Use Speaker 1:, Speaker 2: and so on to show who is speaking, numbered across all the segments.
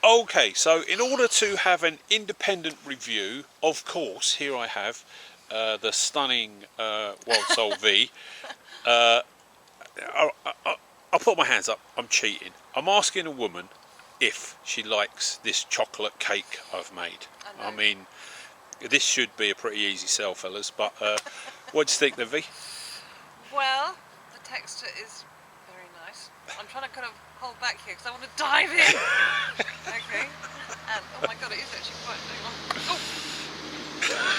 Speaker 1: Okay, so in order to have an independent review, of course, here I have the stunning Wild Soul V. I'll put my hands up, I'm cheating. I'm asking a woman if she likes this chocolate cake I've made. I mean, this should be a pretty easy sell, fellas, but what do you think, then, V?
Speaker 2: Well, the texture is very nice. I'm trying to kind of hold back here because I want to dive in. Okay. And oh my god, it is actually quite long. Oh,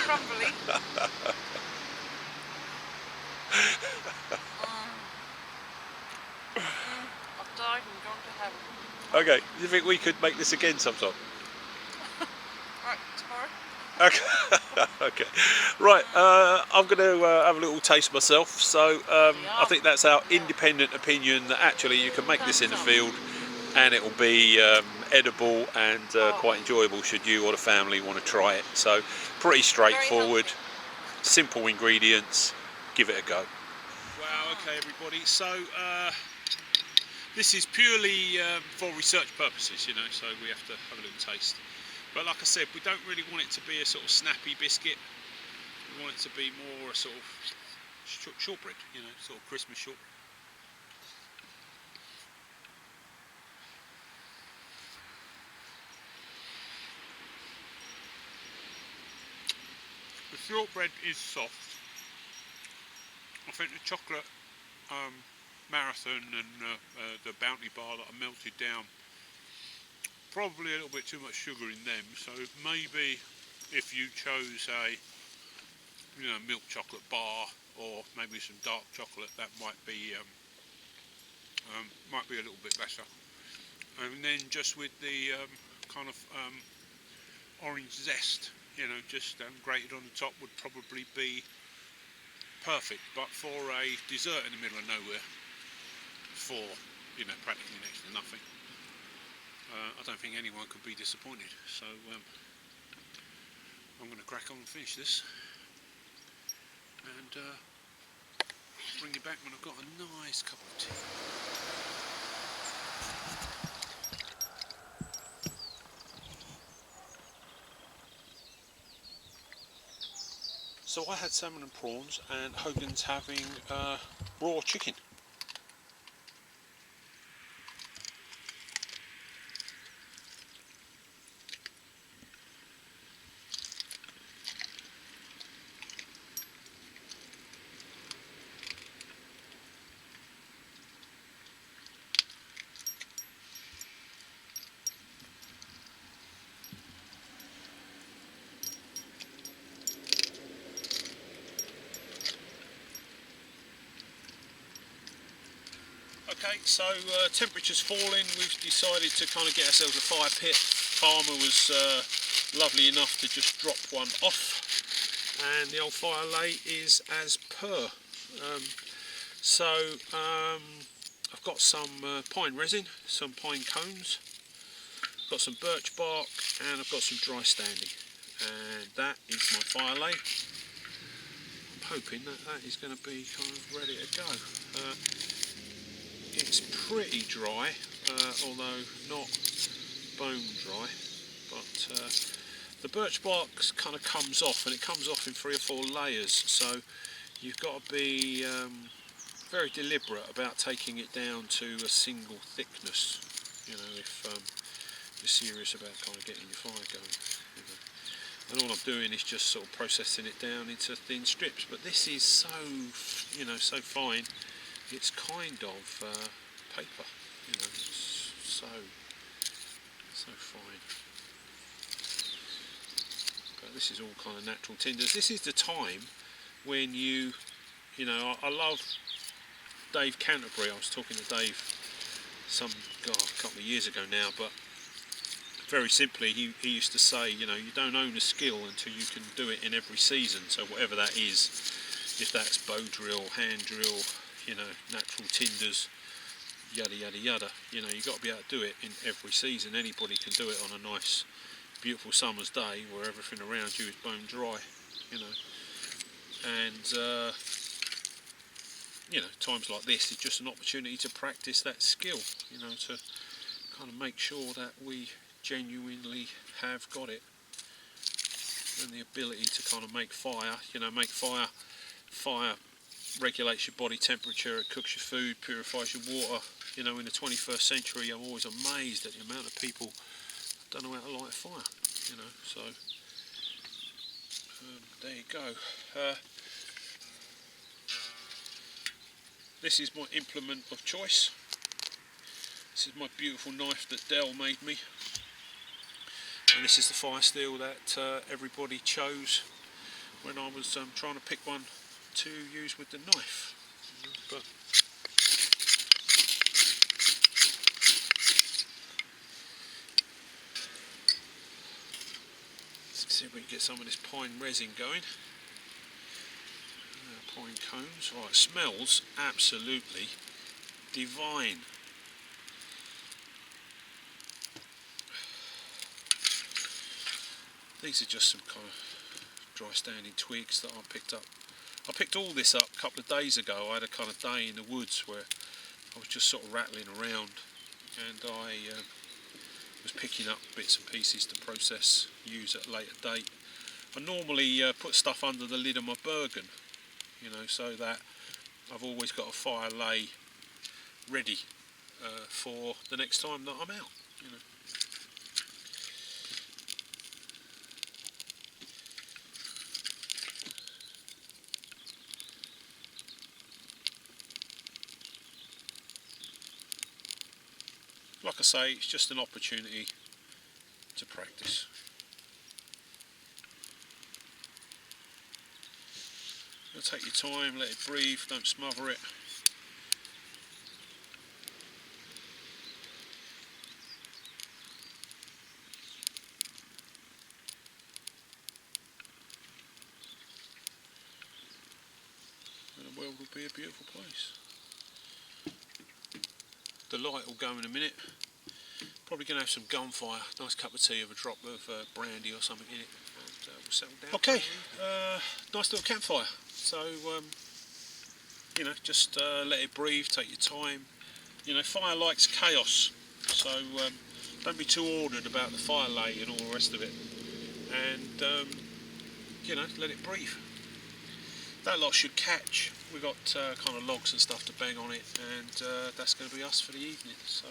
Speaker 2: crumbly. I've died and gone to heaven.
Speaker 1: Okay, do you think we could make this again sometime?
Speaker 2: Right, tomorrow.
Speaker 1: Okay, okay. Right, I'm going to have a little taste myself. So I think that's our independent opinion that actually you can make this in the field and it will be edible and quite enjoyable should you or the family want to try it. So pretty straightforward, simple ingredients, give it a go. Wow, okay everybody, so this is purely for research purposes, you know, so we have to have a little taste. But like I said, we don't really want it to be a sort of snappy biscuit. We want it to be more a sort of shortbread, you know, sort of Christmas shortbread. The shortbread is soft. I think the chocolate marathon and the Bounty bar that I melted down, probably a little bit too much sugar in them, so maybe if you chose a milk chocolate bar or maybe some dark chocolate, that might be a little bit better. And then just with the kind of orange zest, you know, just grated on the top would probably be perfect. But for a dessert in the middle of nowhere, for practically next to nothing, I don't think anyone could be disappointed. So I'm going to crack on and finish this and bring you back when I've got a nice cup of tea. So I had salmon and prawns, and Hogan's having raw chicken. Okay, so temperature's falling. We've decided to kind of get ourselves a fire pit. Farmer was lovely enough to just drop one off, and the old fire lay is as per. I've got some pine resin, some pine cones, got some birch bark, and I've got some dry standing, and that is my fire lay. I'm hoping that is going to be kind of ready to go. It's pretty dry, although not bone dry, but the birch bark kind of comes off, and it comes off in 3 or 4 layers, so you've got to be very deliberate about taking it down to a single thickness, you know, if you're serious about kind of getting your fire going, you know. And all I'm doing is just sort of processing it down into thin strips, but this is so, so fine. It's kind of paper, you know, it's so fine. But this is all kind of natural tinders. This is the time when I love Dave Canterbury. I was talking to Dave a couple of years ago now, but very simply he used to say, you don't own a skill until you can do it in every season. So whatever that is, if that's bow drill, hand drill, natural tinders, yada yada yada, you've got to be able to do it in every season. Anybody can do it on a nice beautiful summer's day where everything around you is bone dry, and times like this is just an opportunity to practice that skill, to kind of make sure that we genuinely have got it, and the ability to kind of make fire. You know, make fire. Fire regulates your body temperature, it cooks your food, purifies your water. You know, in the 21st century, I'm always amazed at the amount of people that don't know how to light a fire. You know, so there you go. This is my implement of choice. This is my beautiful knife that Dell made me, and this is the fire steel that everybody chose when I was trying to pick one to use with the knife. But let's see if we can get some of this pine resin going. Pine cones. Right, it smells absolutely divine. These are just some kind of dry standing twigs that I picked up. I picked all this up a couple of days ago. I had a kind of day in the woods where I was just sort of rattling around, and I was picking up bits and pieces to process, use at a later date. I normally put stuff under the lid of my Bergen, you know, so that I've always got a fire lay ready for the next time that I'm out, you know. Like I say, it's just an opportunity to practice. Take your time, let it breathe, don't smother it. And the world will be a beautiful place. The light will go in a minute. Probably going to have some gunfire, nice cup of tea with a drop of brandy or something in it, and we'll settle down. Okay, nice little campfire. So, you know, just let it breathe, take your time. You know, fire likes chaos, so don't be too ordered about the fire lay and all the rest of it. And, you know, let it breathe. That lot should catch. We've got kind of logs and stuff to bang on it, and that's going to be us for the evening. So,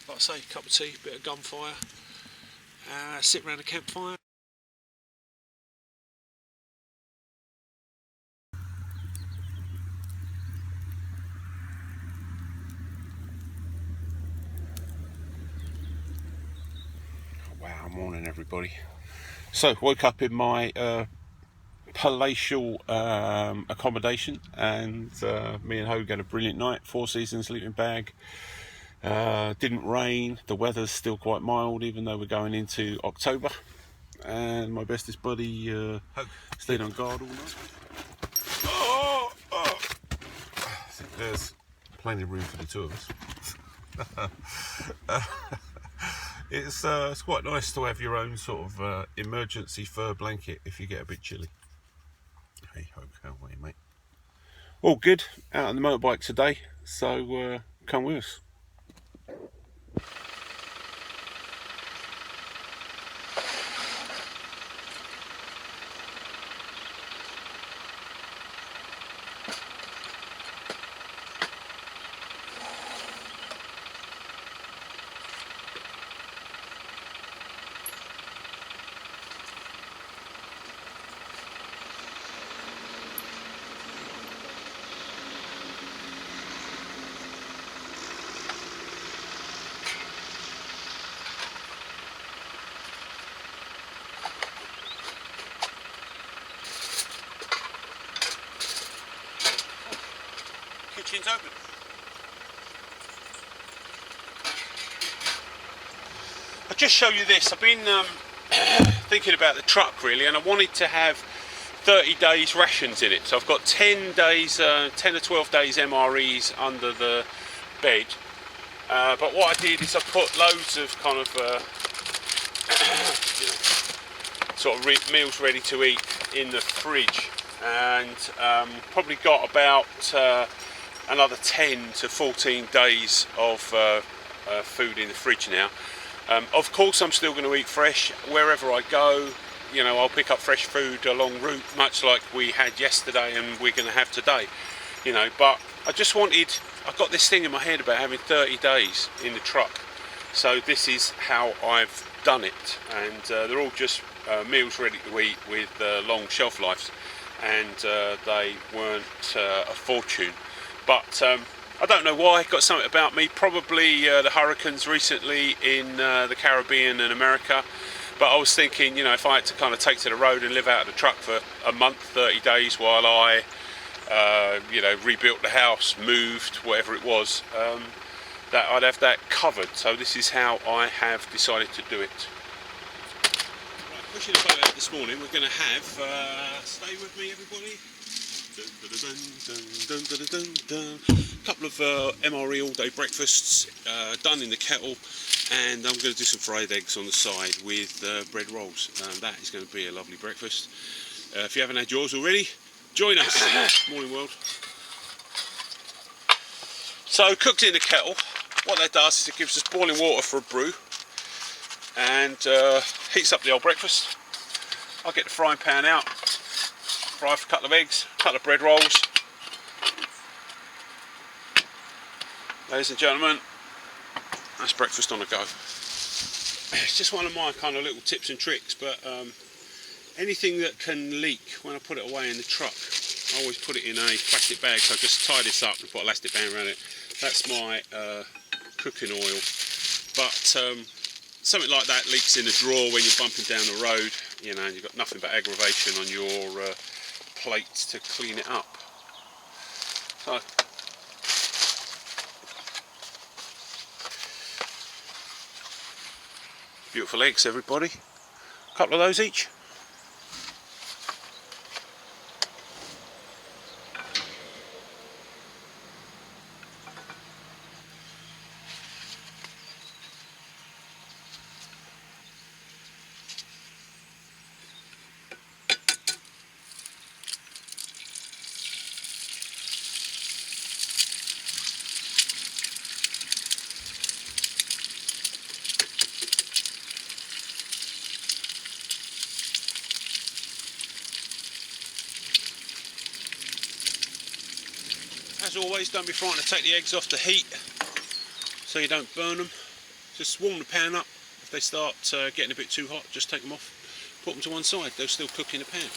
Speaker 1: like I say, cup of tea, bit of gunfire, sit around a campfire. Wow, morning everybody. So, woke up in my palatial accommodation, and me and Hogue had a brilliant night. 4 seasons sleeping bag. Didn't rain, the weather's still quite mild even though we're going into October, and my bestest buddy Hogue stayed on guard all night. I think there's plenty of room for the two of us. It's quite nice to have your own sort of emergency fur blanket if you get a bit chilly. Hey Hogue, how are you, mate? All good, out on the motorbike today, so come with us. Kitchen's open. I'll just show you this. I've been thinking about the truck really, and I wanted to have 30 days rations in it. So I've got 10 days, 10 or 12 days MREs under the bed. But what I did is I put loads of kind of you know, sort of meals ready to eat in the fridge, and probably got about another 10 to 14 days of food in the fridge now.
Speaker 3: Of course I'm still going to eat fresh wherever I go. You know, I'll pick up fresh food along route, much like we had yesterday and we're going to have today. You know, but I just wanted, I've got this thing in my head about having 30 days in the truck. So this is how I've done it, and they're all just meals ready to eat with long shelf lives, and they weren't a fortune. But I don't know why, got something about me, probably the hurricanes recently in the Caribbean and America. But I was thinking, you know, if I had to kind of take to the road and live out of the truck for a month, 30 days while I, you know, rebuilt the house, moved, whatever it was, that I'd have that covered. So this is how I have decided to do it. Right, pushing the boat out this morning, we're going to have, stay with me everybody, a couple of MRE all day breakfasts done in the kettle, and I'm going to do some fried eggs on the side with bread rolls. That is going to be a lovely breakfast. If you haven't had yours already, join us. Morning world. So cooked in the kettle, what that does is it gives us boiling water for a brew, and heats up the old breakfast. I'll get the frying pan out, fry for a couple of eggs, a couple of bread rolls. Ladies and gentlemen, that's breakfast on the go. It's just one of my kind of little tips and tricks, but anything that can leak when I put it away in the truck, I always put it in a plastic bag. So I just tie this up and put an elastic band around it. That's my cooking oil. But something like that leaks in the drawer when you're bumping down the road, you know, and you've got nothing but aggravation on your plate to clean it up. So, beautiful eggs, everybody. A couple of those each. As always, don't be frightened to take the eggs off the heat so you don't burn them. Just warm the pan up. If they start getting a bit too hot, just take them off, put them to one side. They'll still cook in the pan.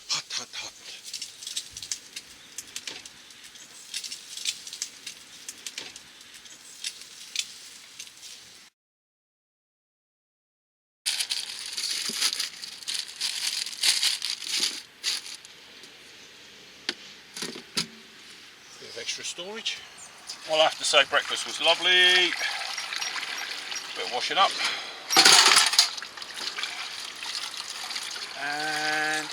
Speaker 3: Hot, hot, hot. Bit of extra storage. Well, I have to say breakfast was lovely. Bit of washing up. And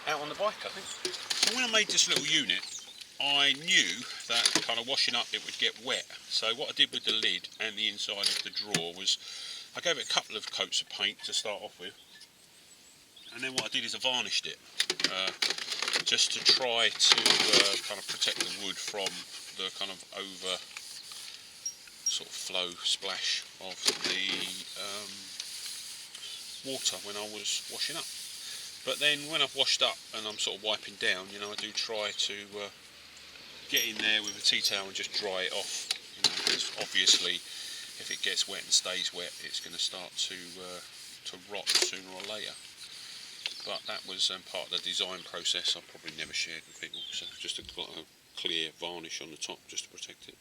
Speaker 3: out on the bike, I think. So when I made this little unit, I knew that kind of washing up it would get wet. So what I did with the lid and the inside of the drawer was I gave it a couple of coats of paint to start off with, and then what I did is I varnished it just to try to kind of protect the wood from the kind of over sort of flow splash of the water when I was washing up. But then when I've washed up and I'm sort of wiping down, you know, I do try to get in there with a tea towel and just dry it off. You know, because obviously if it gets wet and stays wet, it's going to start to rot sooner or later. But that was part of the design process. I probably never shared with people, so just got a clear varnish on the top just to protect it.